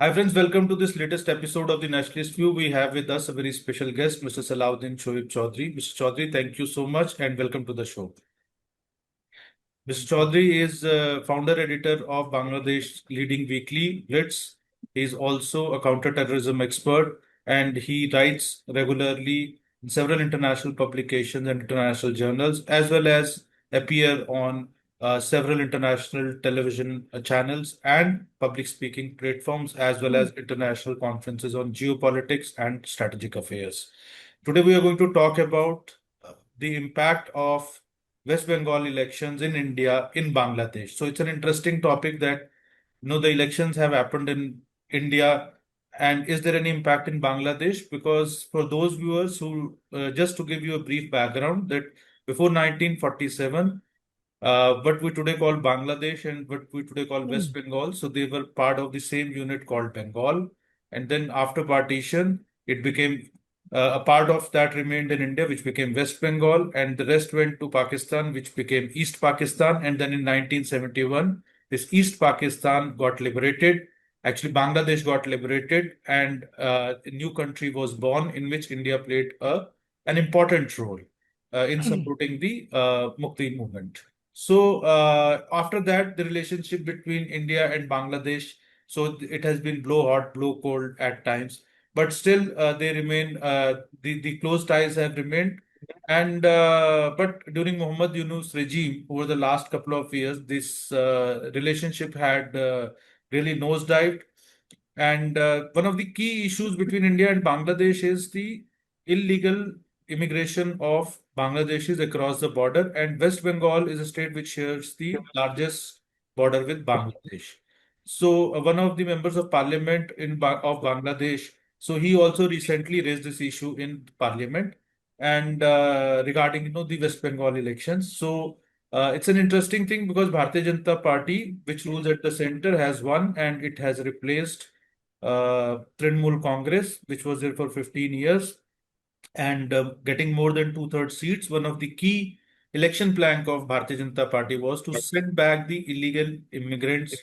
Hi friends, welcome to this latest episode of the Nationalist View. We have with us a very special guest, Mr. Salah Uddin Shoaib Choudhury. Mr. Choudhury, thank you so much and welcome to the show. Mr. Choudhury is founder editor of Bangladesh leading weekly Blitz. He is also a counter-terrorism expert and he writes regularly in several international publications and international journals, as well as appear on several international television channels and public speaking platforms, as well as international conferences on geopolitics and strategic affairs. Today, we are going to talk about the impact of West Bengal elections in India, in Bangladesh. So it's an interesting topic that the elections have happened in India, and is there any impact in Bangladesh? Because for those viewers who, just to give you a brief background, that before 1947, what we today call Bangladesh and what we today call West Bengal, so they were part of the same unit called Bengal, and then after partition, it became a part of that remained in India, which became West Bengal, and the rest went to Pakistan, which became East Pakistan. And then in 1971, this East Pakistan got liberated. Actually, Bangladesh got liberated, and a new country was born in which India played an important role in supporting the Mukti movement. So after that, the relationship between India and Bangladesh, so it has been blow hot, blow cold at times, but still they remain. The close ties have remained, and but during Muhammad Yunus regime over the last couple of years, this relationship had really nosedived. And one of the key issues between India and Bangladesh is the illegal immigration of Bangladeshis across the border. And West Bengal is a state which shares the largest border with Bangladesh. So one of the members of parliament of Bangladesh, so he also recently raised this issue in parliament and regarding the West Bengal elections. So it's an interesting thing because Bharatiya Janata Party, which rules at the center, has won and it has replaced Trinamool Congress, which was there for 15 years and getting more than two-thirds seats. One of the key election plank of Bharatiya Janata Party was to send back the illegal immigrants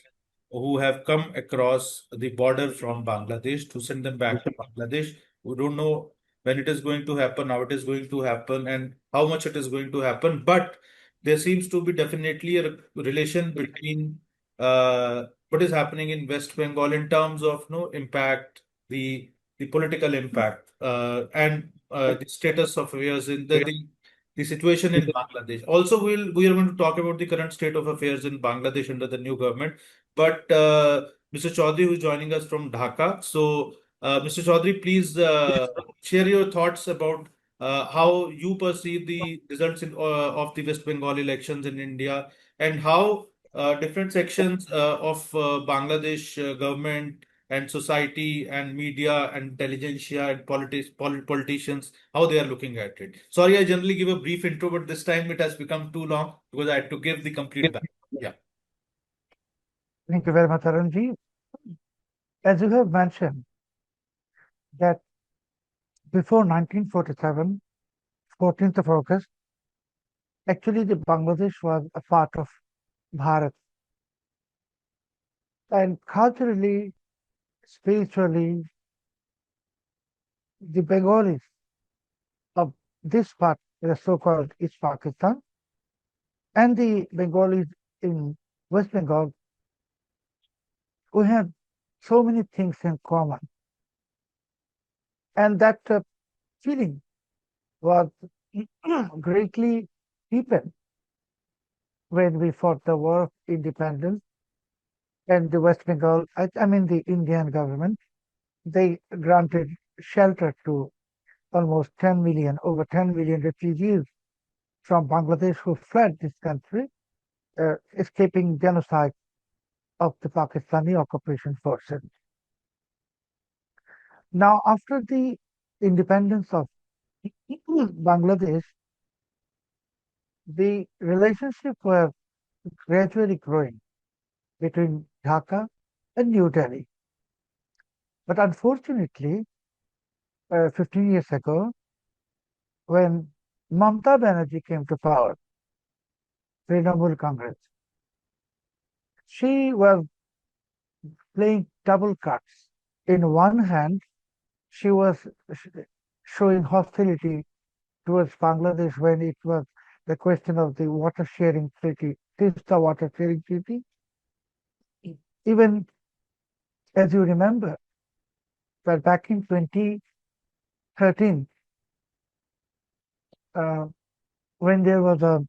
who have come across the border from Bangladesh, to send them back to Bangladesh. We don't know when it is going to happen, how it is going to happen, and how much it is going to happen. But there seems to be definitely a relation between what is happening in West Bengal in terms of no impact, the political impact, and the status of affairs in the situation in Bangladesh. Also, we are going to talk about the current state of affairs in Bangladesh under the new government. But Mr. Chaudhary, who is joining us from Dhaka. So, Mr. Chaudhary, please share your thoughts about how you perceive the results of the West Bengal elections in India, and how different sections of Bangladesh government and society and media and intelligentsia and politicians, how they are looking at it. Sorry, I generally give a brief intro, but this time it has become too long because I had to give the complete back. Yeah. Thank you very much, Arunji. As you have mentioned, that before 1947, 14th of August, actually the Bangladesh was a part of Bharat. And culturally, spiritually, the Bengalis of this part, the so-called East Pakistan, and the Bengalis in West Bengal, we have so many things in common. And that feeling was greatly deepened when we fought the war of independence, and the West Bengal, I mean the Indian government, they granted shelter to almost 10 million, over 10 million refugees from Bangladesh who fled this country, escaping genocide of the Pakistani occupation forces. Now, after the independence of Bangladesh, the relationship were gradually growing between Dhaka and New Delhi. But unfortunately, 15 years ago, when Mamata Banerjee came to power, Trinamool Congress. She was playing double cards. In one hand, she was showing hostility towards Bangladesh when it was the question of the water sharing treaty, Tista water sharing treaty. Even as you remember, that back in 2013, uh, when there was a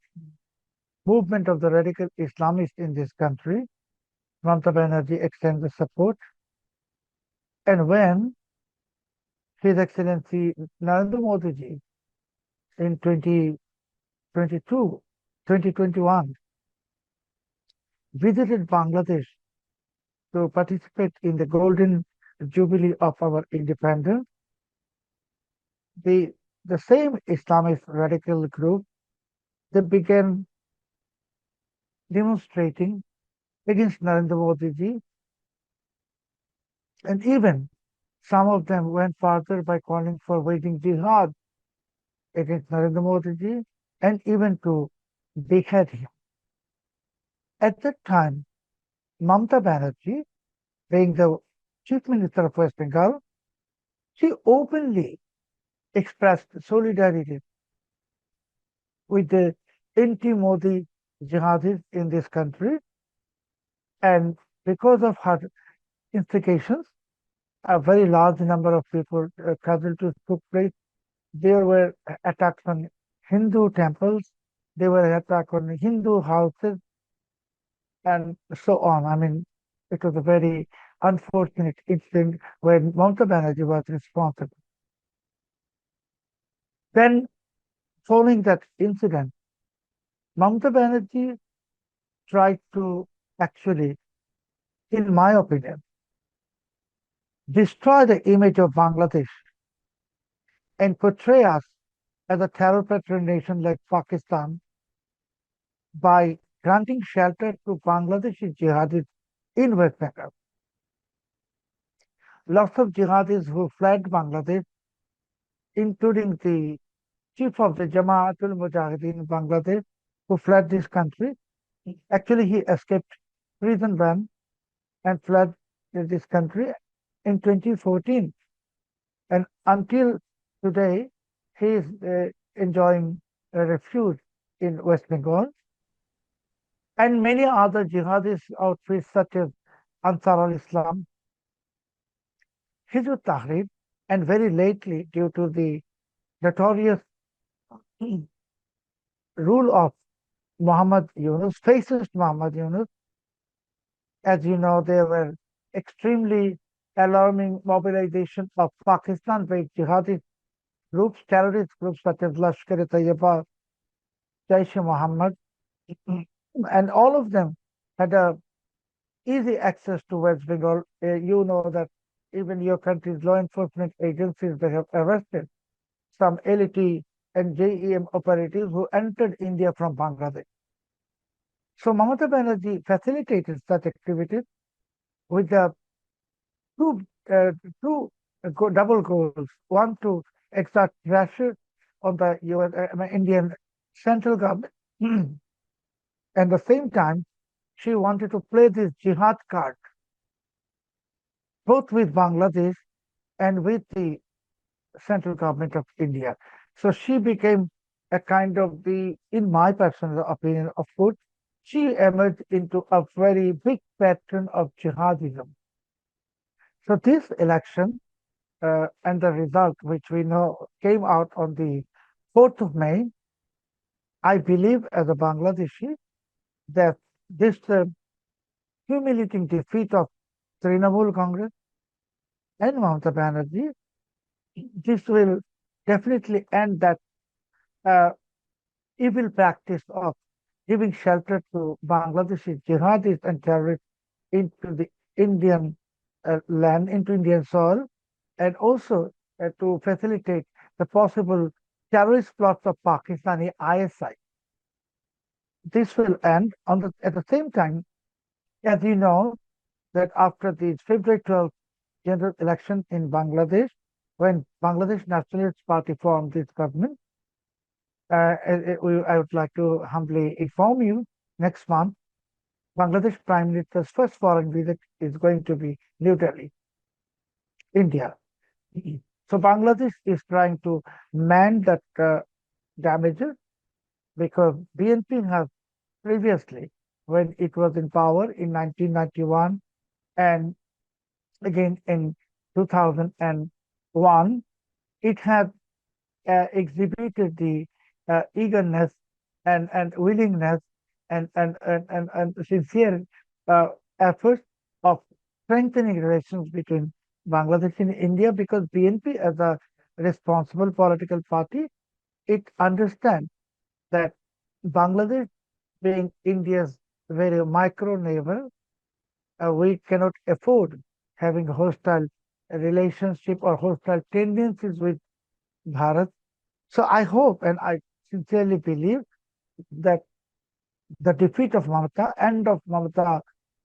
movement of the radical Islamists in this country, Mamata Banerjee extended support. And when His Excellency Narendra Modi ji in 2022, 2021 visited Bangladesh to participate in the golden jubilee of our independence, the, the same Islamist radical group, they began demonstrating against Narendra Modi ji, and even some of them went further by calling for waging jihad against Narendra Modi ji and even to behead him. At that time, Mamata Banerjee, being the Chief Minister of West Bengal, she openly expressed solidarity with the anti-Modi jihadists in this country. And because of her instigations, a very large number of people casualties took place. There were attacks on Hindu temples, there were attacks on Hindu houses, and so on. I mean, it was a very unfortunate incident when Mamata Banerjee was responsible. Then, following that incident, Mamata Banerjee tried to actually, in my opinion, destroy the image of Bangladesh and portray us as a terror patron nation like Pakistan by granting shelter to Bangladeshi jihadis in West Bengal. Lots of jihadis who fled Bangladesh, including the chief of the Jamaatul Mujahideen in Bangladesh, who fled this country. Actually, he escaped prison ban and fled this country in 2014. And until today, he is enjoying a refuge in West Bengal. And many other jihadist outfits such as Ansar al-Islam, Hizb ut-Tahrir, and very lately, due to the notorious rule of Muhammad Yunus, fascist Muhammad Yunus, as you know, there were extremely alarming mobilization of Pakistan-based jihadist groups, terrorist groups such as Lashkar-e-Taiba, Jaish-e-Mohammed, and all of them had a easy access to West Bengal. You know that even your country's law enforcement agencies, they have arrested some LET and JEM operatives who entered India from Bangladesh. So Mamata Banerjee facilitated such activities with the two, uh, double goals. One, to exert pressure on the Indian central government. At the same time, she wanted to play this jihad card, both with Bangladesh and with the central government of India. So she became a kind of in my personal opinion, of course, she emerged into a very big patron of jihadism. So this election and the result, which we know came out on the 4th of May, I believe as a Bangladeshi that this humiliating defeat of Trinamool Congress and Mamata Banerjee, this will definitely end that evil practice of giving shelter to Bangladeshi jihadists and terrorists into the Indian land, into Indian soil, and also to facilitate the possible terrorist plots of Pakistani ISI. This will end at the same time, as you know, that after the February 12th general election in Bangladesh, when Bangladesh Nationalist Party formed this government, I would like to humbly inform you next month, Bangladesh Prime Minister's first foreign visit is going to be New Delhi, India. So Bangladesh is trying to mend that damages because BNP has previously, when it was in power in 1991 and again in 2001, it had exhibited the eagerness and willingness and sincere uh, efforts of strengthening relations between Bangladesh and India because BNP, as a responsible political party, it understands that Bangladesh, being India's very micro neighbor, we cannot afford having hostile relationship or hostile tendencies with Bharat. So I hope and I sincerely believe that the defeat of Mamata, end of Mamata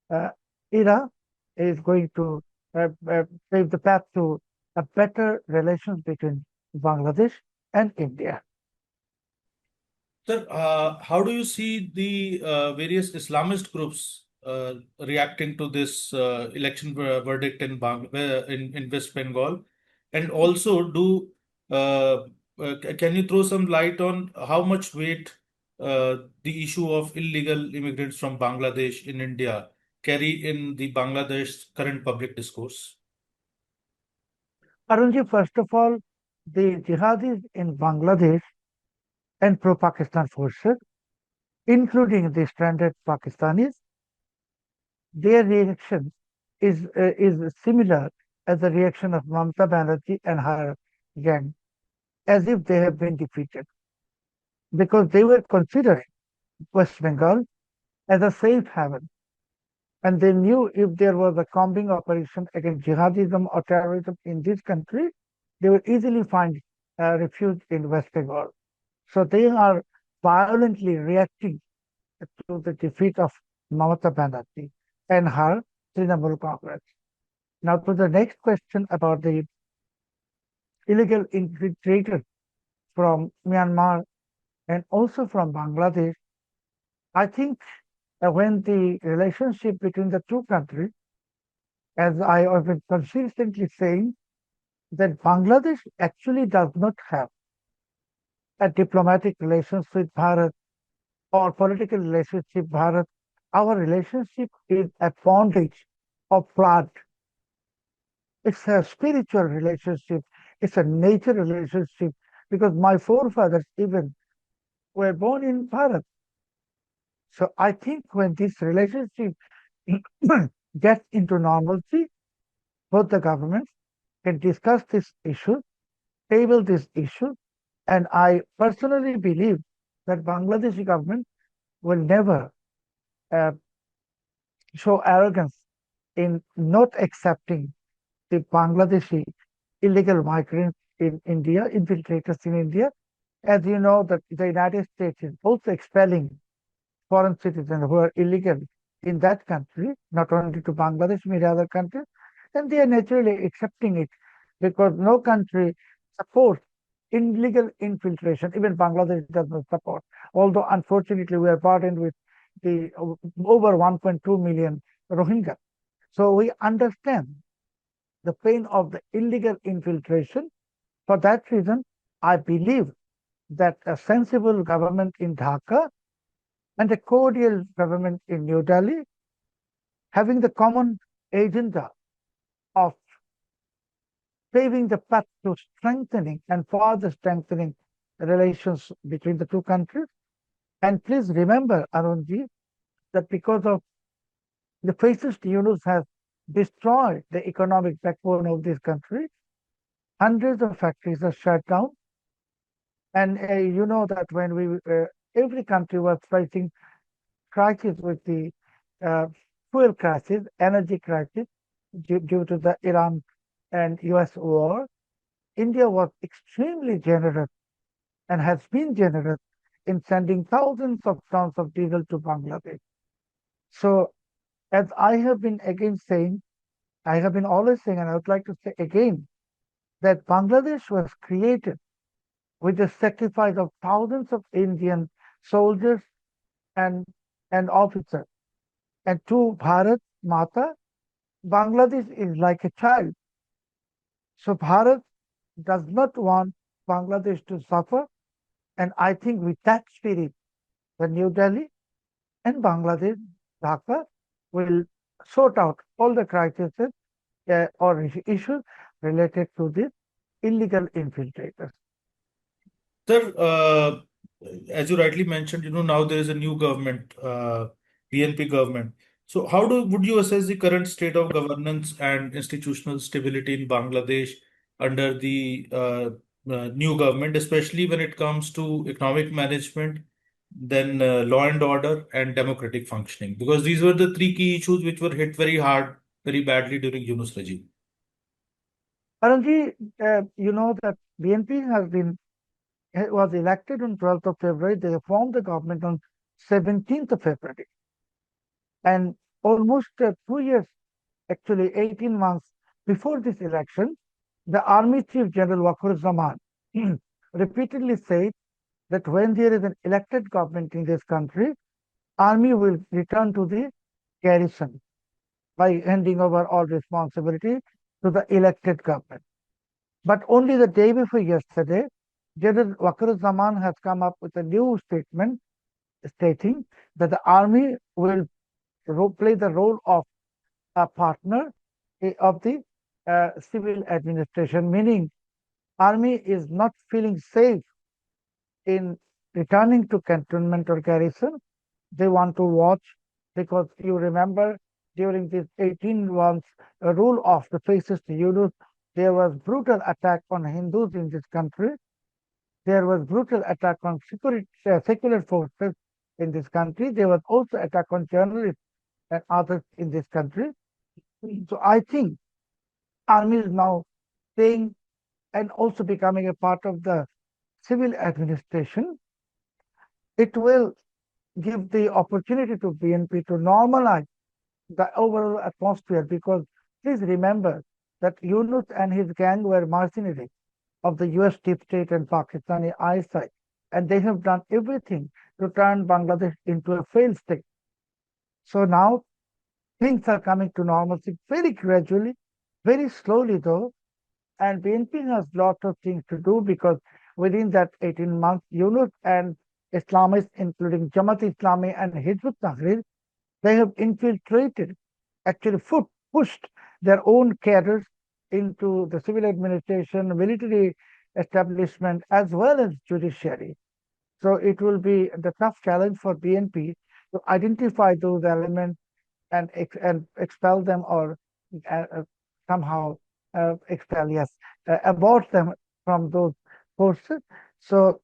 uh, era, is going to pave the path to a better relations between Bangladesh and India. Sir, how do you see the various Islamist groups reacting to this election verdict in, in West Bengal? And also, can you throw some light on how much weight the issue of illegal immigrants from Bangladesh in India carry in the Bangladesh current public discourse? Arunji, first of all, the jihadis in Bangladesh and pro-Pakistan forces, including the stranded Pakistanis, their reaction is similar as the reaction of Mamata Banerjee and her gang, as if they have been defeated, because they were considering West Bengal as a safe haven, and they knew if there was a combing operation against jihadism or terrorism in this country, they would easily find refuge in West Bengal. So they are violently reacting to the defeat of Mamata Banerjee and her Trinamool Congress. Now, to the next question about the illegal infiltrators from Myanmar and also from Bangladesh, I think when the relationship between the two countries, as I have been consistently saying, that Bangladesh actually does not have a diplomatic relations with Bharat or political relationship with Bharat. Our relationship is a bondage of blood. It's a spiritual relationship. It's a nature relationship because my forefathers even were born in Bharat. So I think when this relationship gets into normalcy, both the governments can discuss this issue, table this issue, and I personally believe that Bangladeshi government will never uh, show arrogance in not accepting the Bangladeshi illegal migrants in India, infiltrators in India. As you know, that the United States is also expelling foreign citizens who are illegal in that country, not only to Bangladesh, many other countries, and they are naturally accepting it because no country supports illegal infiltration. Even Bangladesh does not support. Although, unfortunately, we are burdened with the over 1.2 million Rohingya. So we understand the pain of the illegal infiltration. For that reason, I believe that a sensible government in Dhaka and a cordial government in New Delhi, having the common agenda of paving the path to strengthening and further strengthening relations between the two countries. And please remember, Arunji, that because of the fascist Yunus has destroyed the economic backbone of this country, hundreds of factories are shut down. And you know that when every country was facing crisis with the uh, fuel crisis, energy crisis due to the Iran and US war, India was extremely generous and has been generous in sending thousands of tons of diesel to Bangladesh. So, as I have been again saying, I have been always saying, and I would like to say again, that Bangladesh was created with the sacrifice of thousands of Indian soldiers and and officer. And to Bharat Mata, Bangladesh is like a child. So Bharat does not want Bangladesh to suffer. And I think with that spirit, the New Delhi and Bangladesh, Dhaka, will sort out all the crises or issues related to the illegal infiltrators. Sir, as you rightly mentioned, now there is a new government, BNP government. So how would you assess the current state of governance and institutional stability in Bangladesh under the new government, especially when it comes to economic management, then law and order and democratic functioning? Because these were the three key issues which were hit very hard, very badly during Yunus regime. Currently, you know that BNP was elected on 12th of February. They formed the government on 17th of February. And almost 2 years, actually 18 months before this election, the Army Chief General Wakar repeatedly said that when there is an elected government in this country, Army will return to the garrison by handing over all responsibility to the elected government. But only the day before yesterday, General Wakar has come up with a new statement stating that the army will play the role of a partner of the civil administration, meaning army is not feeling safe in returning to cantonment or garrison. They want to watch because you remember during this 18 months rule of the fascist Yunus, there was brutal attack on Hindus in this country. There was brutal attack on secular forces in this country. There was also attack on journalists and others in this country. So I think army is now staying and also becoming a part of the civil administration. It will give the opportunity to BNP to normalize the overall atmosphere because please remember that Yunus and his gang were mercenaries of the US deep state and Pakistani eyesight, and they have done everything to turn Bangladesh into a failed state. So now things are coming to normalcy very gradually, very slowly though, and BNP has lots of things to do because within that 18 months, Yunus and Islamists, including Jamaat Islami and Hizb ut-Tahrir, they have infiltrated, actually pushed their own cadres into the civil administration, military establishment, as well as judiciary. So it will be the tough challenge for BNP to identify those elements and expel them or somehow expel, yes, abort them from those forces. So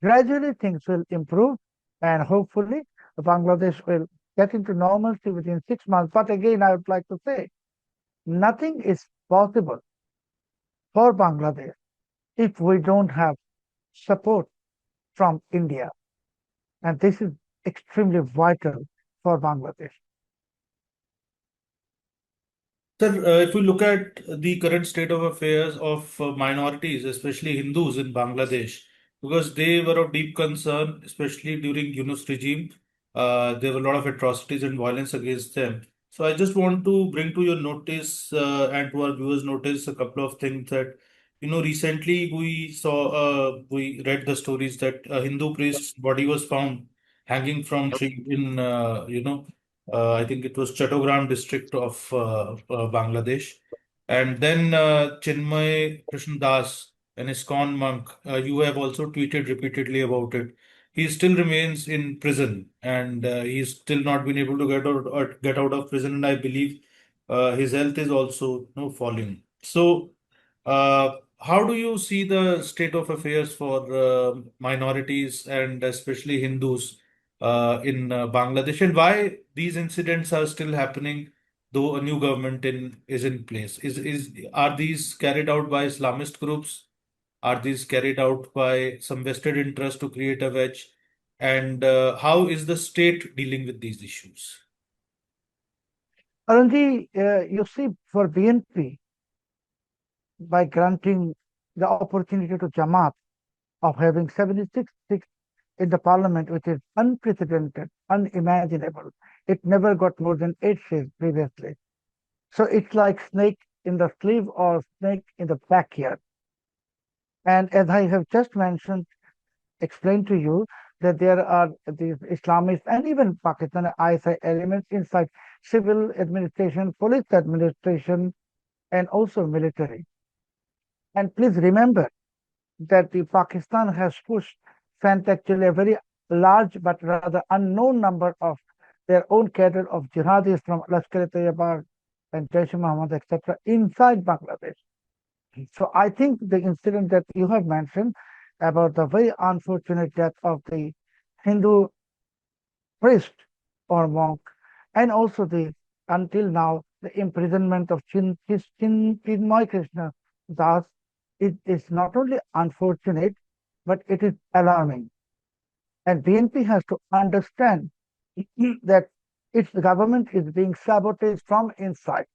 gradually things will improve and hopefully Bangladesh will get into normalcy within 6 months. But again, I would like to say nothing is possible for Bangladesh if we don't have support from India. And this is extremely vital for Bangladesh. Sir, if we look at the current state of affairs of minorities, especially Hindus in Bangladesh, because they were of deep concern, especially during Yunus regime, there were a lot of atrocities and violence against them. So I just want to bring to your notice and to our viewers notice a couple of things that, recently we read the stories that a Hindu priest's body was found hanging from tree in, I think it was Chattogram district of Bangladesh. And then Chinmay Krishna Das, an ISKCON monk, you have also tweeted repeatedly about it. He still remains in prison and he's still not been able to get out of prison. And I believe his health is also falling. So, how do you see the state of affairs for minorities and especially Hindus in Bangladesh, and why these incidents are still happening, though a new government is in place? Are these carried out by Islamist groups? Are these carried out by some vested interest to create a wedge? And how is the state dealing with these issues? Currently, you see, for BNP, by granting the opportunity to Jamaat of having 76 seats in the parliament, which is unprecedented unimaginable. It never got more than 8 shades previously. So it's like snake in the sleeve or snake in the backyard. And as I have just mentioned, explained to you that there are these Islamists and even Pakistani ISI elements inside civil administration, police administration, and also military. And please remember that the Pakistan has pushed, sent actually a very large but rather unknown number of their own cadre of jihadis from Lashkar-e-Tayyiba and Jaish-e-Mohammed, etc., inside Bangladesh. So I think the incident that you have mentioned about the very unfortunate death of the Hindu priest or monk, and also the until now the imprisonment of Chinmay Krishna Das, it is not only unfortunate, but it is alarming. And BNP has to understand that its government is being sabotaged from inside.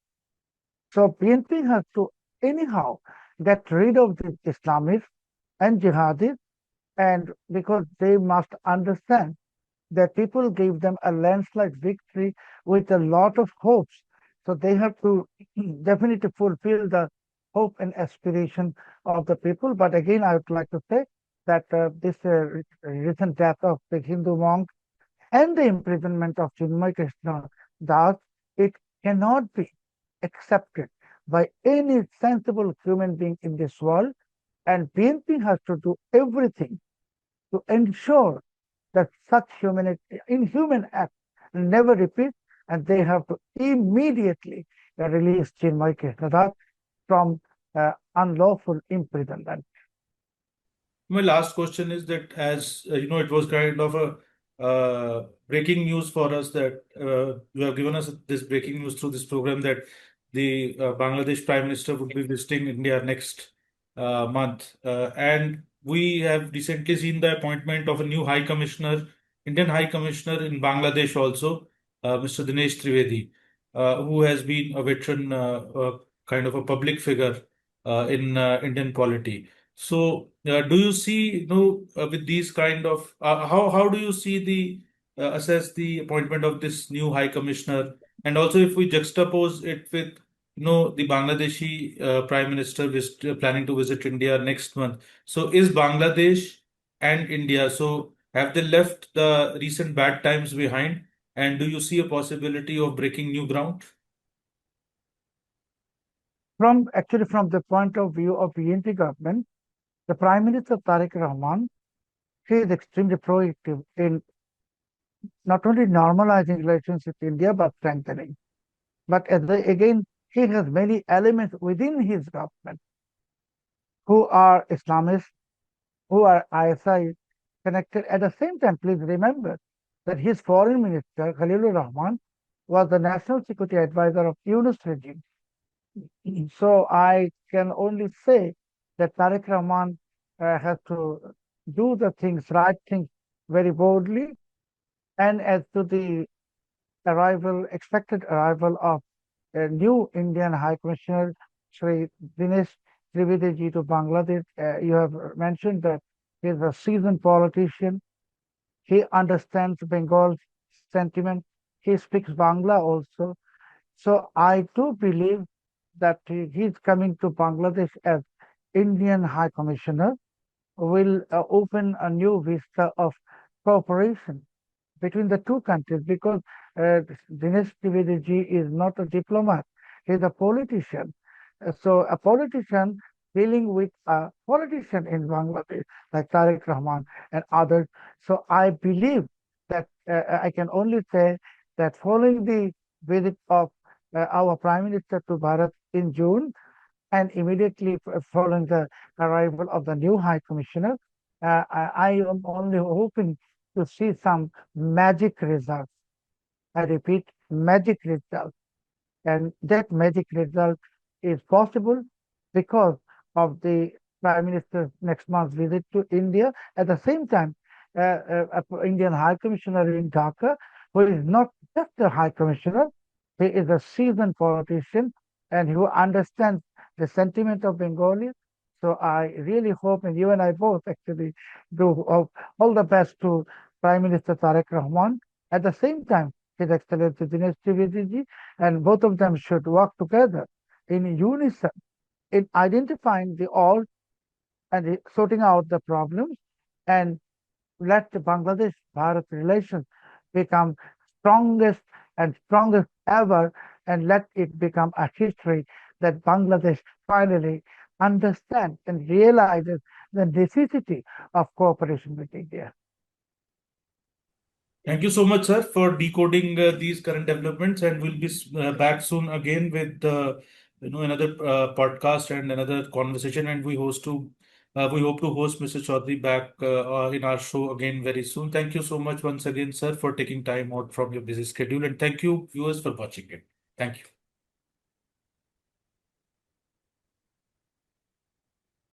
So BNP has to anyhow get rid of the Islamists and jihadis, and because they must understand that people gave them a landslide victory with a lot of hopes. So they have to definitely fulfill the hope and aspiration of the people. But again, I would like to say that this recent death of the Hindu monk and the imprisonment of Chinmay Krishna Das, it cannot be accepted by any sensible human being in this world. And BNP has to do everything to ensure that such inhuman acts never repeat, and they have to immediately release Chinmay Krishnadas from unlawful imprisonment. My last question is that as it was kind of a breaking news for us that you have given us this breaking news through this program that the Bangladesh Prime Minister would be visiting India next month. And we have recently seen the appointment of a new High Commissioner, Indian High Commissioner in Bangladesh also, Mr. Dinesh Trivedi, who has been a veteran, kind of a public figure in Indian polity. So, do you see, with these kind of how do you see the assess the appointment of this new High Commissioner, and also if we juxtapose it with the Bangladeshi Prime Minister planning to visit India next month. So, is Bangladesh and India, so have they left the recent bad times behind, and do you see a possibility of breaking new ground? From the point of view of the NP government, the Prime Minister Tariq Rahman, he is extremely proactive in not only normalizing relations with India but strengthening. But again, he has many elements within his government who are Islamists, who are ISI connected. At the same time, please remember that his foreign minister, Khalilur Rahman, was the national security advisor of Yunus regime. So I can only say that Tariq Rahman has to do the things, right things very boldly. And as to the expected arrival of a new Indian High Commissioner, Sri Dinesh Trivedi to Bangladesh, you have mentioned that he is a seasoned politician. He understands Bengal's sentiment. He speaks Bangla also. So I do believe that he's coming to Bangladesh as Indian High Commissioner will open a new vista of cooperation between the two countries, because Dinesh Trivedi is not a diplomat, he's a politician. So a politician dealing with a politician in Bangladesh, like Tariq Rahman and others. So I believe that I can only say that following the visit of our Prime Minister to Bharat in June, and immediately following the arrival of the new High Commissioner, I am only hoping to see some magic results. I repeat, magic results. And that magic result is possible because of the Prime Minister's next month's visit to India. At the same time, Indian High Commissioner in Dhaka, who is not just a High Commissioner, he is a seasoned politician and who understands the sentiment of Bengalis. So I really hope, and you and I both actually do all the best to Prime Minister Tariq Rahman At the same time, His Excellency Dinesh Trivedi and both of them should work together in unison in identifying the all and sorting out the problems and let the Bangladesh-Bharat relations become strongest and strongest ever, and let it become a history that Bangladesh finally understands and realizes the necessity of cooperation with India. Thank you so much, sir, for decoding these current developments, and we'll be back soon again with another podcast and another conversation. And we hope to host Mr. Chaudhary back in our show again very soon. Thank you so much once again, sir, for taking time out from your busy schedule, and thank you, viewers, for watching it. Thank you.